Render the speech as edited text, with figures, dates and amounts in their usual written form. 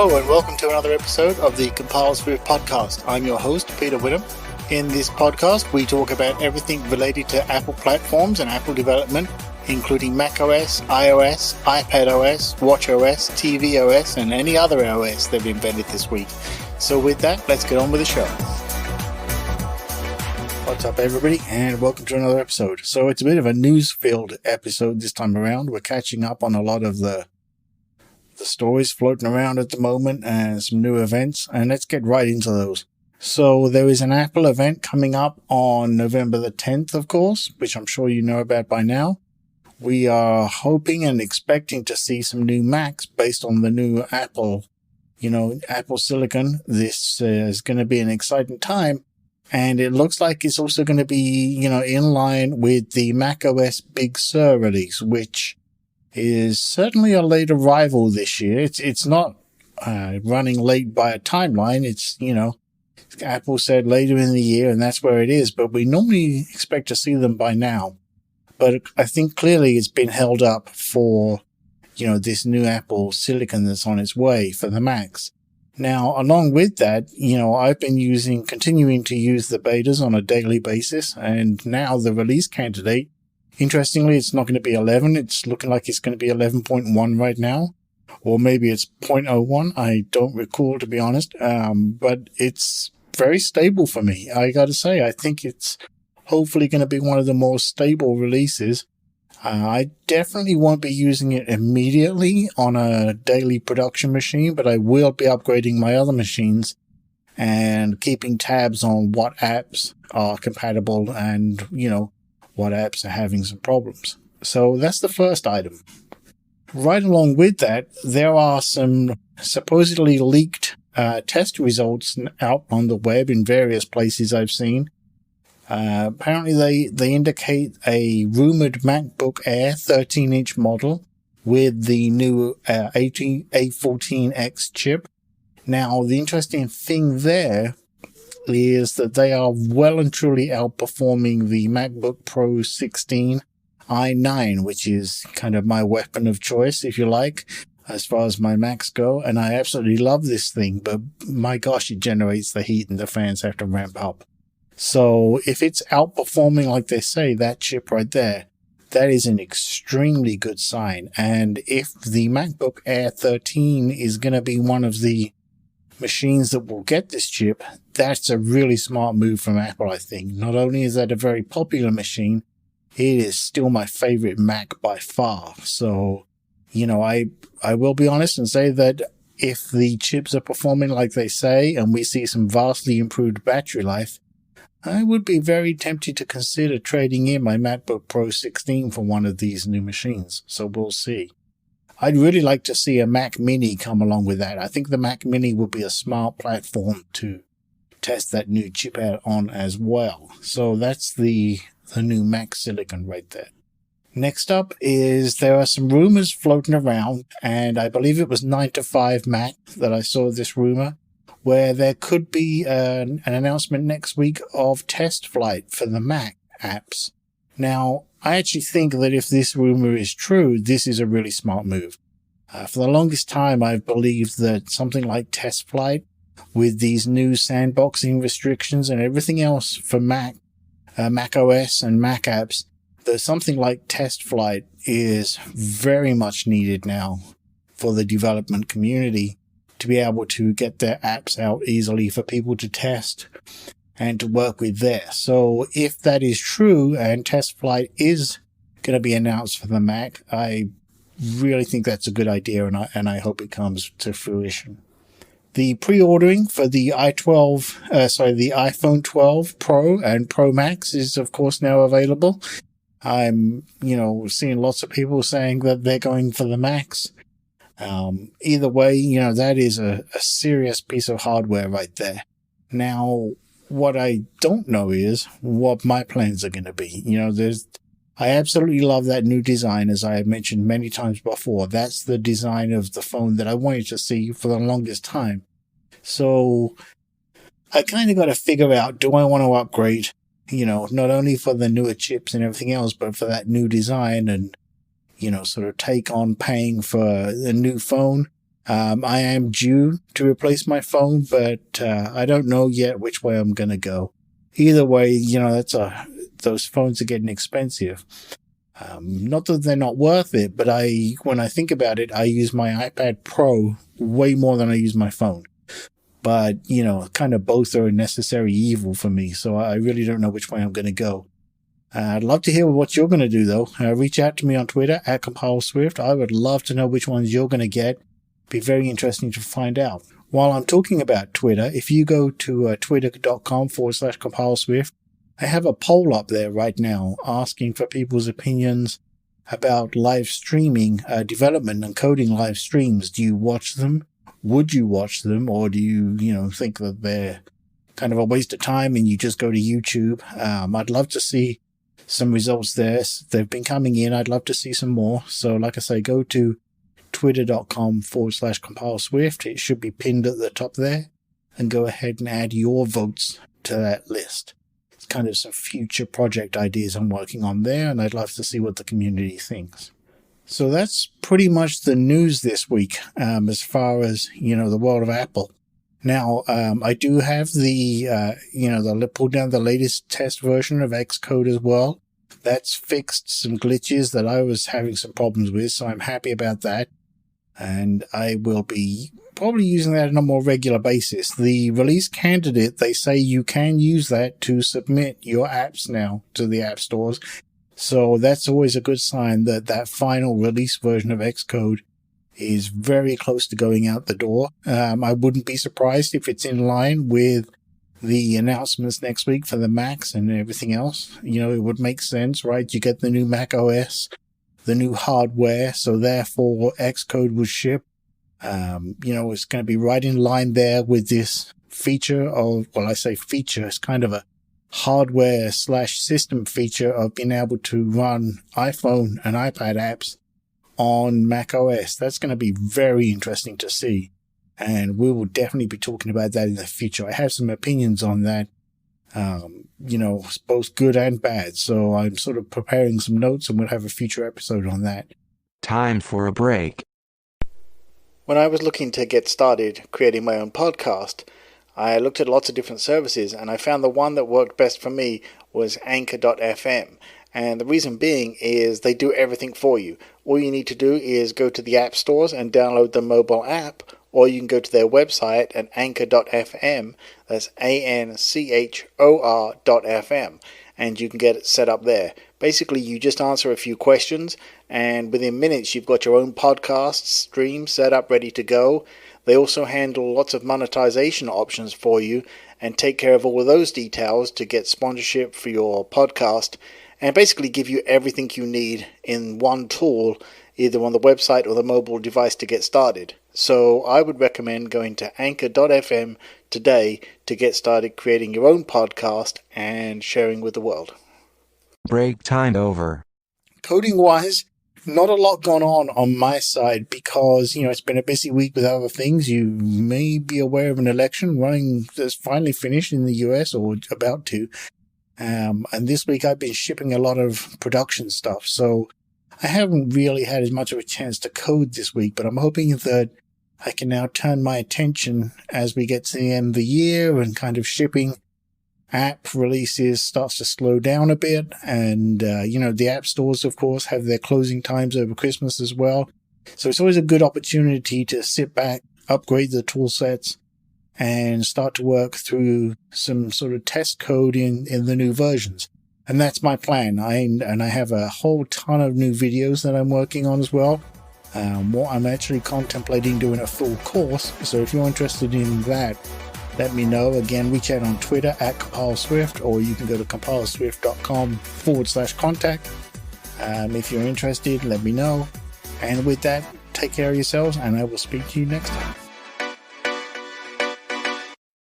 Hello and welcome to another episode of the CompileSwift Podcast. I'm your host, Peter Whittam. In this podcast, we talk about everything related to Apple platforms and Apple development, including macOS, iOS, iPadOS, watchOS, tvOS, and any other OS they've invented this week. So with that, let's get on with the show. What's up, everybody, and welcome to another episode. So it's a bit of a news-filled episode this time around. We're catching up on a lot of the stories floating around at the moment and some new events, and let's get right into those. So there is an Apple event coming up on November the 10th, of course, which I'm sure you know about by now. We are hoping and expecting to see some new Macs based on the new Apple Silicon. This is going to be an exciting time, and it looks like it's also going to be, in line with the macOS Big Sur release, which is certainly a late arrival this year. It's not running late by a timeline. It's, Apple said later in the year, and that's where it is. But we normally expect to see them by now. But I think clearly it's been held up for, this new Apple Silicon that's on its way for the Macs. Now, along with that, I've been continuing to use the betas on a daily basis, and now the release candidate, interestingly, it's not going to be 11. It's looking like it's going to be 11.1 right now, or maybe it's 0.01. I don't recall, to be honest, but it's very stable for me. I got to say, I think it's hopefully going to be one of the more stable releases. I definitely won't be using it immediately on a daily production machine, but I will be upgrading my other machines and keeping tabs on what apps are compatible and, what apps are having some problems. So that's the first item. Right along with that, there are some supposedly leaked test results out on the web in various places I've seen. Apparently they indicate a rumored MacBook Air 13-inch model with the new A14X chip. Now, the interesting thing there is that they are well and truly outperforming the MacBook Pro 16 i9, which is kind of my weapon of choice, if you like, as far as my Macs go. And I absolutely love this thing, but my gosh, it generates the heat and the fans have to ramp up. So if it's outperforming, like they say, that chip right there, that is an extremely good sign. And if the MacBook Air 13 is going to be one of the machines that will get this chip, that's a really smart move from Apple, I think. Not only is that a very popular machine, it is still my favorite Mac by far. So, I will be honest and say that if the chips are performing like they say and we see some vastly improved battery life, I would be very tempted to consider trading in my MacBook Pro 16 for one of these new machines. So we'll see. I'd really like to see a Mac Mini come along with that. I think the Mac Mini would be a smart platform to test that new chip out on as well. So that's the new Mac Silicon right there. Next up is there are some rumors floating around, and I believe it was 9to5Mac that I saw this rumor, where there could be an announcement next week of test flight for the Mac apps. Now, I actually think that if this rumor is true, this is a really smart move. For the longest time, I've believed that something like test flight with these new sandboxing restrictions and everything else for Mac, macOS and Mac apps, that something like test flight is very much needed now for the development community to be able to get their apps out easily for people to test and to work with there. So if that is true and test flight is going to be announced for the Mac, I really think that's a good idea, and I hope it comes to fruition. The pre-ordering for the iPhone 12 Pro and Pro Max is of course now available. I'm, seeing lots of people saying that they're going for the Macs. Either way, that is a serious piece of hardware right there. Now, what I don't know is what my plans are going to be. I absolutely love that new design, as I have mentioned many times before. That's the design of the phone that I wanted to see for the longest time. So I kind of got to figure out, do I want to upgrade, not only for the newer chips and everything else, but for that new design and, sort of take on paying for a new phone, I am due to replace my phone, but I don't know yet which way I'm going to go. Either way, those phones are getting expensive. Not that they're not worth it, but when I think about it, I use my iPad Pro way more than I use my phone. But, kind of both are a necessary evil for me, so I really don't know which way I'm going to go. I'd love to hear what you're going to do, though. Reach out to me on Twitter at CompileSwift. I would love to know which ones you're going to get. Be very interesting to find out. While I'm talking about Twitter, if you go to twitter.com/CompileSwift, I have a poll up there right now asking for people's opinions about live streaming, development and coding live streams. Do you watch them? Would you watch them? Or do you, think that they're kind of a waste of time and you just go to YouTube? I'd love to see some results there. They've been coming in. I'd love to see some more. So like I say, go to twitter.com/CompileSwift. It should be pinned at the top there, and go ahead and add your votes to that list. It's kind of some future project ideas I'm working on there, and I'd love to see what the community thinks. So that's pretty much the news this week, as far as, the world of Apple. Now, I do have pulled down the latest test version of Xcode as well. That's fixed some glitches that I was having some problems with, so I'm happy about that. And I will be probably using that on a more regular basis. The release candidate, they say you can use that to submit your apps now to the app stores. So that's always a good sign that that final release version of Xcode is very close to going out the door. I wouldn't be surprised if it's in line with the announcements next week for the Macs and everything else. It would make sense, right? You get the new Mac OS, the new hardware, so therefore Xcode would ship. It's going to be right in line there with this feature of, well, I say feature, it's kind of a hardware/system feature of being able to run iPhone and iPad apps on Mac OS. That's going to be very interesting to see. And we will definitely be talking about that in the future. I have some opinions on that, both good and bad. So I'm sort of preparing some notes, and we'll have a future episode on that. Time for a break. When I was looking to get started creating my own podcast, I looked at lots of different services, and I found the one that worked best for me was Anchor.fm. And the reason being is they do everything for you. All you need to do is go to the app stores and download the mobile app, or you can go to their website at anchor.fm, that's ANCHOR.fm, and you can get it set up there. Basically, you just answer a few questions, and within minutes you've got your own podcast stream set up, ready to go. They also handle lots of monetization options for you and take care of all of those details to get sponsorship for your podcast, and basically give you everything you need in one tool, either on the website or the mobile device to get started. So I would recommend going to anchor.fm today to get started creating your own podcast and sharing with the world. Break time over. Coding-wise, not a lot going on my side because, it's been a busy week with other things. You may be aware of an election running that's finally finished in the US or about to. And this week I've been shipping a lot of production stuff, so I haven't really had as much of a chance to code this week, but I'm hoping that I can now turn my attention as we get to the end of the year and kind of shipping app releases starts to slow down a bit. And, the app stores, of course, have their closing times over Christmas as well. So it's always a good opportunity to sit back, upgrade the tool sets, and start to work through some sort of test code in the new versions. And that's my plan. I have a whole ton of new videos that I'm working on as well. I'm actually contemplating doing a full course. So if you're interested in that, let me know. Again, reach out on Twitter at CompileSwift, or you can go to CompileSwift.com/contact. If you're interested, let me know. And with that, take care of yourselves, and I will speak to you next time.